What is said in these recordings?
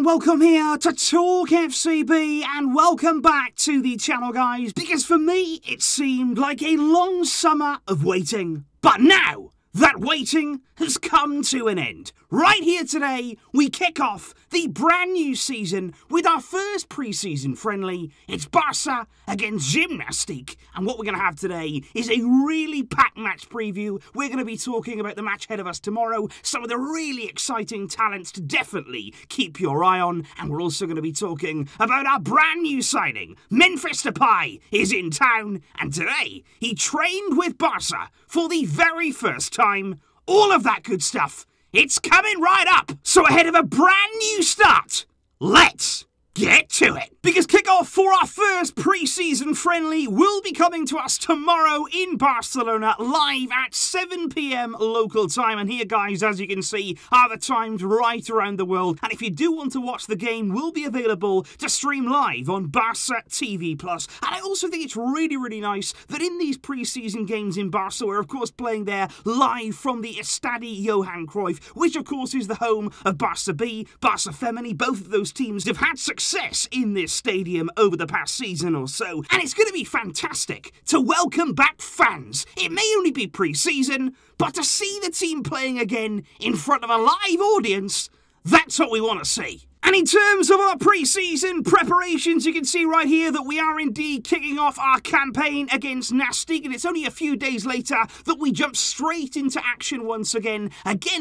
welcome here to TalkFCB and welcome back to the channel, guys, because for me it seemed like a long summer of waiting, but now that waiting has come to an end. Right here today, we kick off the brand new season with our first pre-season friendly. It's Barça against Gimnastic, and what we're going to have today is a really packed match preview. We're going to be talking about the match ahead of us tomorrow, some of the really exciting talents to definitely keep your eye on, and we're also going to be talking about our brand new signing. Memphis Depay is in town, and today he trained with Barça for the very first time. All of that good stuff, it's coming right up. So ahead of a brand new start, let's get to it. Because kickoff for our first pre-season friendly will be coming to us tomorrow in Barcelona, live at 7 PM local time. And here, guys, as you can see, are the times right around the world. And if you do want to watch the game, will be available to stream live on Barça TV+. And I also think it's really, really nice that in these pre-season games in Barça, we're of course playing there live from the Estadi Johan Cruyff, which of course is the home of Barça B, Barça Femini. Both of those teams have had success in this stadium over the past season or so, and it's going to be fantastic to welcome back fans. It may only be pre-season, but to see the team playing again in front of a live audience, that's what we want to see. And in terms of our pre-season preparations, you can see right here that we are indeed kicking off our campaign against Gimnastic, and it's only a few days later that we jump straight into action once again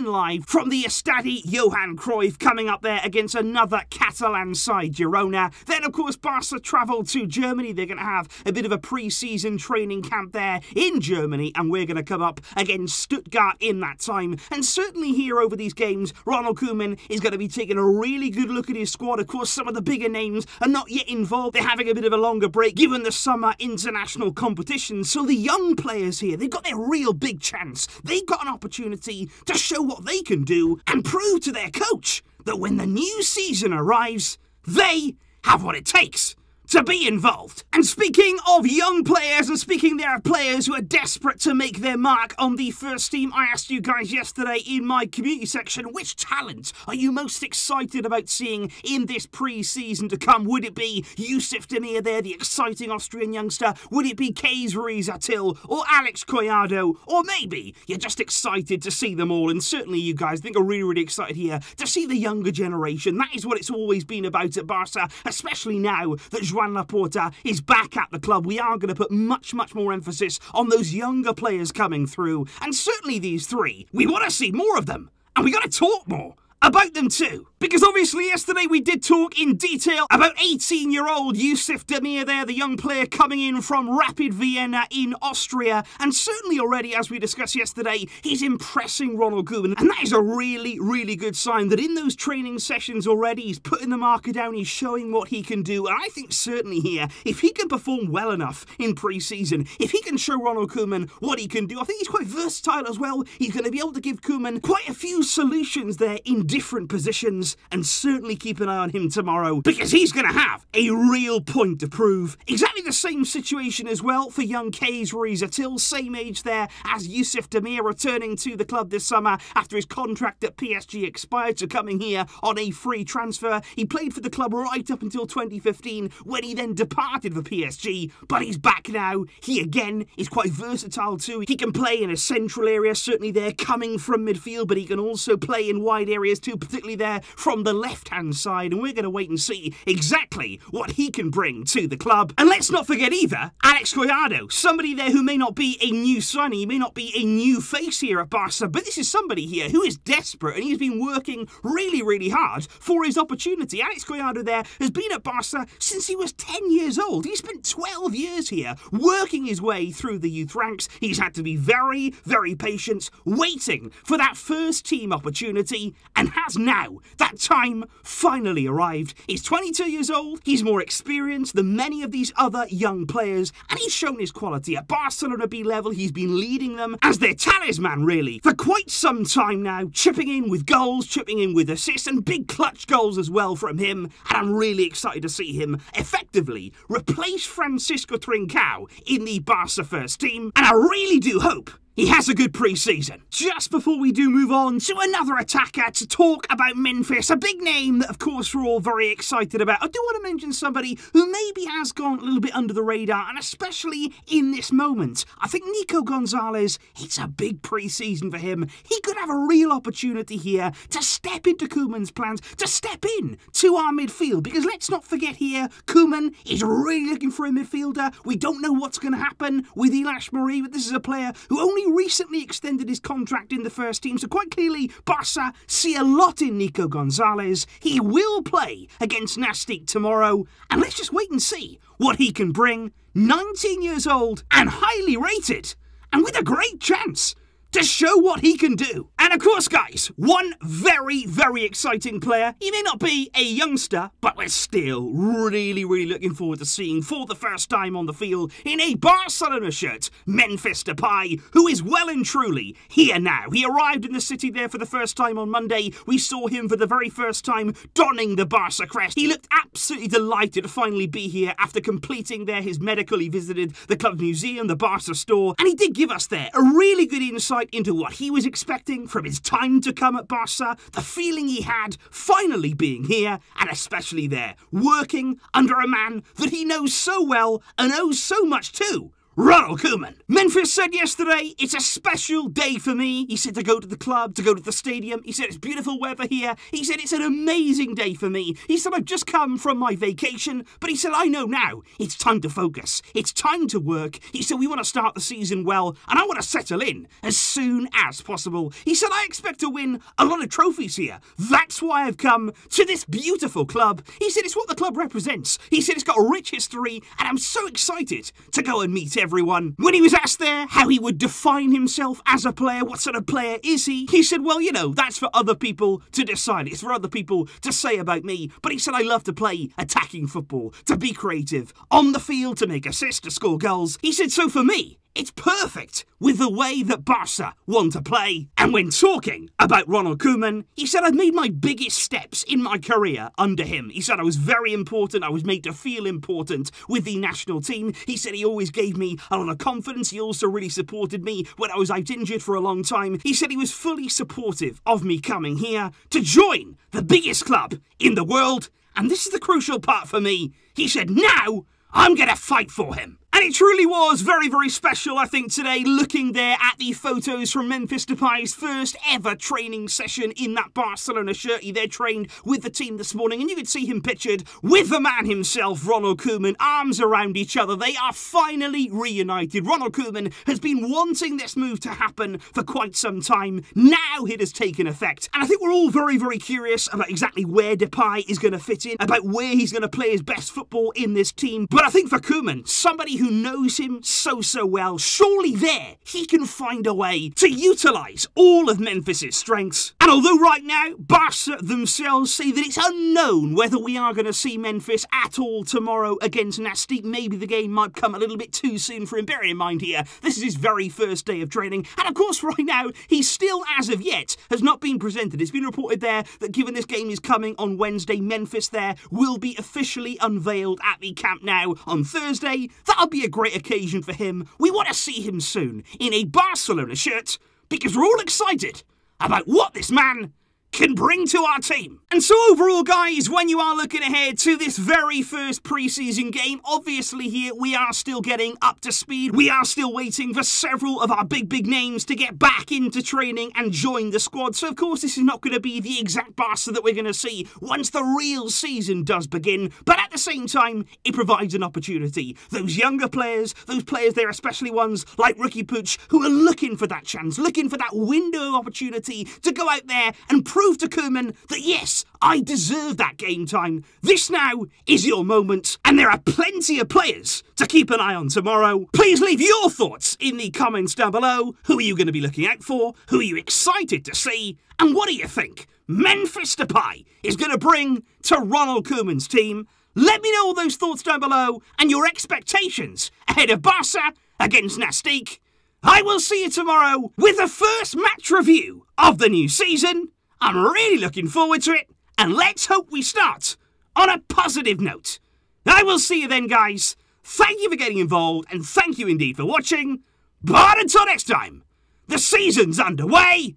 live from the Estadi Johan Cruyff, coming up there against another Catalan side, Girona. Then, of course, Barça travel to Germany. They're going to have a bit of a pre-season training camp there in Germany, and we're going to come up against Stuttgart in that time. And certainly here over these games, Ronald Koeman is going to be taking a really good look at his squad. Of course, some of the bigger names are not yet involved. They're having a bit of a longer break given the summer international competition. So the young players here, they've got their real big chance. They've got an opportunity to show what they can do and prove to their coach that when the new season arrives, they have what it takes to be involved. And speaking of young players, and speaking there of players who are desperate to make their mark on the first team, I asked you guys yesterday in my community section, which talent are you most excited about seeing in this pre-season to come? Would it be Yusuf Demir there, the exciting Austrian youngster? Would it be Ruiz-Atil or Alex Collado? Or maybe you're just excited to see them all, and certainly you guys think are really, really excited here to see the younger generation. That is what it's always been about at Barça, especially now that Joan Laporta is back at the club. We are going to put much, much more emphasis on those younger players coming through. And certainly these three, we want to see more of them. And we got to talk more about them too. Because obviously yesterday we did talk in detail about 18-year-old Yusuf Demir there, the young player coming in from Rapid Vienna in Austria. And certainly already, as we discussed yesterday, he's impressing Ronald Koeman. And that is a really, really good sign that in those training sessions already, he's putting the marker down, he's showing what he can do. And I think certainly here, if he can perform well enough in pre-season, if he can show Ronald Koeman what he can do, I think he's quite versatile as well. He's going to be able to give Koeman quite a few solutions there in different positions. And certainly keep an eye on him tomorrow, because he's going to have a real point to prove. Exactly the same situation as well for young Ruiz-Atil, same age there as Yusuf Demir, returning to the club this summer after his contract at PSG expired, so coming here on a free transfer. He played for the club right up until 2015 when he then departed for PSG, but he's back now. He again is quite versatile too. He can play in a central area, certainly there coming from midfield, but he can also play in wide areas too, particularly there from the left-hand side, and we're going to wait and see exactly what he can bring to the club. And let's not forget either, Alex Collado, somebody there who may not be a new signing, he may not be a new face here at Barça, but this is somebody here who is desperate, and he's been working really, really hard for his opportunity. Alex Collado there has been at Barça since he was 10 years old. He spent 12 years here working his way through the youth ranks. He's had to be very, very patient, waiting for that first team opportunity, and has now that time finally arrived. He's 22 years old, he's more experienced than many of these other young players, and he's shown his quality at Barcelona B level. He's been leading them as their talisman, really, for quite some time now, chipping in with goals, chipping in with assists, and big clutch goals as well from him, and I'm really excited to see him effectively replace Francisco Trincao in the Barça first team, and I really do hope he has a good pre-season. Just before we do move on to another attacker to talk about Memphis, a big name that of course we're all very excited about, I do want to mention somebody who maybe has gone a little bit under the radar, and especially in this moment. I think Nico Gonzalez, it's a big pre-season for him. He could have a real opportunity here to step into Koeman's plans, to step in to our midfield, because let's not forget here, Koeman is really looking for a midfielder. We don't know what's going to happen with Ilaix Moriba, but this is a player who only recently extended his contract in the first team, so quite clearly Barça see a lot in Nico Gonzalez. He will play against Gimnastic tomorrow, and let's just wait and see what he can bring. 19 years old and highly rated, and with a great chance to show what he can do. And of course, guys, one very, very exciting player. He may not be a youngster, but we're still really, really looking forward to seeing for the first time on the field in a Barcelona shirt, Memphis Depay, who is well and truly here now. He arrived in the city there for the first time on Monday. We saw him for the very first time donning the Barça crest. He looked absolutely delighted to finally be here after completing there his medical. He visited the club museum, the Barça store, and he did give us there a really good insight into what he was expecting from his time to come at Barça, the feeling he had finally being here, and especially there, working under a man that he knows so well and owes so much to, Ronald Koeman. Memphis said yesterday, it's a special day for me. He said to go to the club, to go to the stadium. He said it's beautiful weather here. He said it's an amazing day for me. He said I've just come from my vacation, but he said I know now it's time to focus. It's time to work. He said we want to start the season well, and I want to settle in as soon as possible. He said I expect to win a lot of trophies here. That's why I've come to this beautiful club. He said it's what the club represents. He said it's got a rich history, and I'm so excited to go and meet everyone. When he was asked there how he would define himself as a player, what sort of player is he said, well, you know, that's for other people to decide. It's for other people to say about me. But he said, I love to play attacking football, to be creative, on the field, to make assists, to score goals. He said, so for me, it's perfect with the way that Barça want to play. And when talking about Ronald Koeman, he said, I've made my biggest steps in my career under him. He said I was very important. I was made to feel important with the national team. He said he always gave me a lot of confidence. He also really supported me when I was out injured for a long time. He said he was fully supportive of me coming here to join the biggest club in the world. And this is the crucial part for me. He said, now I'm going to fight for him. And it truly was very, very special, I think, today, looking there at the photos from Memphis Depay's first ever training session in that Barcelona shirt. He there trained with the team this morning, and you could see him pictured with the man himself, Ronald Koeman, arms around each other. They are finally reunited. Ronald Koeman has been wanting this move to happen for quite some time. Now it has taken effect. And I think we're all very, very curious about exactly where Depay is going to fit in, about where he's going to play his best football in this team. But I think for Koeman, somebody who knows him so well, surely there he can find a way to utilise all of Memphis's strengths. And although right now Barça themselves say that it's unknown whether we are going to see Memphis at all tomorrow against Gimnastic, maybe the game might come a little bit too soon for him. Bearing in mind here, this is his very first day of training, and of course right now he still, as of yet, has not been presented. It's been reported there that given this game is coming on Wednesday, Memphis there will be officially unveiled at the Camp Nou on Thursday. That'll be a great occasion for him. We want to see him soon in a Barcelona shirt because we're all excited about what this man can bring to our team. And so overall, guys, when you are looking ahead to this very first pre-season game, obviously here we are still getting up to speed. We are still waiting for several of our big names to get back into training and join the squad. So of course this is not going to be the exact Barca that we're going to see once the real season does begin. But at the same time, it provides an opportunity. Those younger players, those players there, especially ones like Ricky Puig, who are looking for that chance, looking for that window opportunity to go out there and prove to Koeman that yes, I deserve that game time. This now is your moment, and there are plenty of players to keep an eye on tomorrow. Please leave your thoughts in the comments down below. Who are you going to be looking out for? Who are you excited to see? And what do you think Memphis Depay is going to bring to Ronald Koeman's team? Let me know all those thoughts down below and your expectations ahead of Barça against Gimnastic. I will see you tomorrow with the first match review of the new season. I'm really looking forward to it, and let's hope we start on a positive note. I will see you then, guys. Thank you for getting involved, and thank you indeed for watching. But until next time, The season's underway.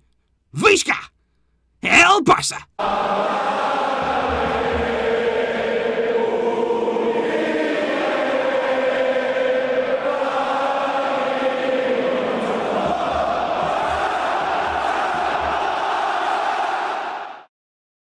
Visca! El Barça!